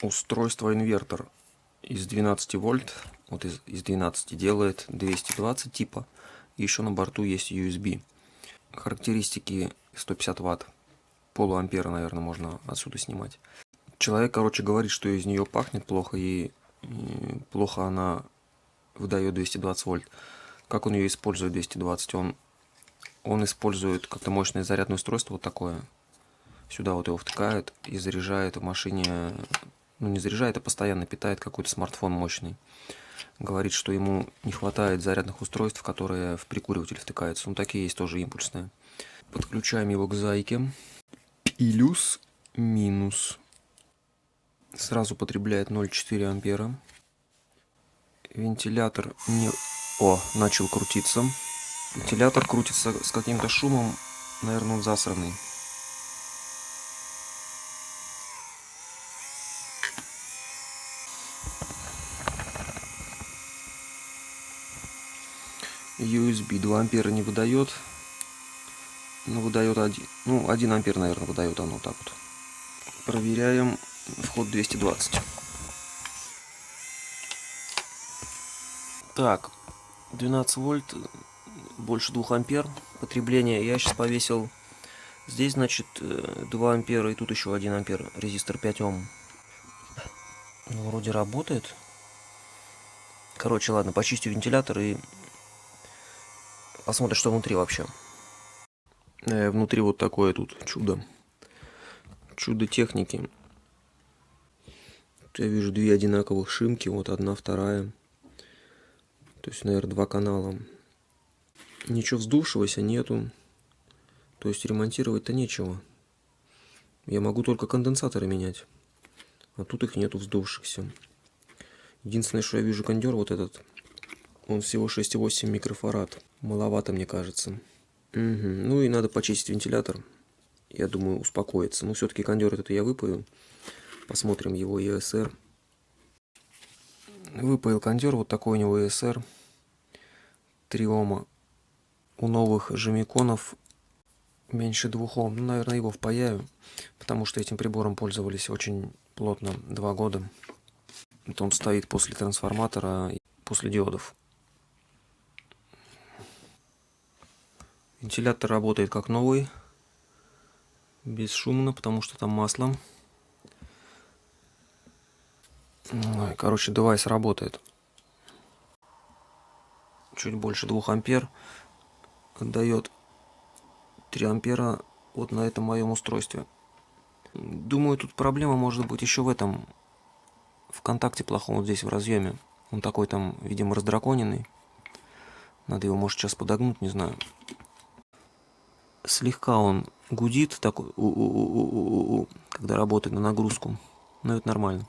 Устройство инвертор из 12 вольт, вот из 12 делает 220 типа. И еще на борту есть USB. Характеристики 150 ватт. Полуампера, наверное, можно отсюда снимать. Человек, короче, говорит, что из нее пахнет плохо и плохо она выдает 220 вольт. Как он ее использует 220? Он использует как-то мощное зарядное устройство вот такое. Сюда вот его втыкает и заряжает в машине. Ну, не заряжает, а постоянно питает какой-то смартфон мощный. Говорит, что ему не хватает зарядных устройств, которые в прикуриватель втыкаются. Ну, такие есть тоже импульсные. Подключаем его к зайке. Плюс, минус. Сразу потребляет 0,4 ампера. Вентилятор не... О, начал крутиться. Вентилятор крутится с каким-то шумом. Наверное, он засранный. USB 2 ампера не выдает. Но выдает 1. Ну, 1 ампер, наверное, выдает оно так вот. Проверяем. Вход 220. Так, 12 вольт, больше 2 ампер потребление. Я сейчас повесил здесь, значит, 2 ампера и тут еще 1 ампер, резистор 5 Ом. Ну, вроде работает. Короче, ладно, почистю вентилятор и посмотрим, что внутри вообще. Внутри вот такое тут чудо. Чудо техники. Тут я вижу две одинаковых шимки, вот одна, вторая. То есть, наверное, два канала. Ничего вздувшегося нету. То есть ремонтировать-то нечего. Я могу только конденсаторы менять. А тут их нету вздувшихся. Единственное, что я вижу, кондер вот этот. Он всего 6,8 микрофарад. Маловато, мне кажется. Угу. Ну и надо почистить вентилятор. Я думаю, успокоиться. Но все-таки кондер этот я выпаю. Посмотрим его ESR. Выпаял кондер. Вот такой у него ESR. 3 Ома. У новых жемиконов меньше 2 Ом. Ну, наверное, его впаяю. Потому что этим прибором пользовались очень плотно 2 года. Это он стоит после трансформатора и после диодов. Вентилятор работает как новый. Бесшумно, потому что там масло. Короче, девайс работает. Чуть больше 2 ампер. Отдает 3 ампера вот на этом моем устройстве. Думаю, тут проблема может быть еще в этом. В контакте плохом вот здесь в разъеме. Он такой там, видимо, раздраконенный. Надо его, может, сейчас подогнуть, не знаю. Слегка он гудит, такой, когда работает на нагрузку. Но это нормально.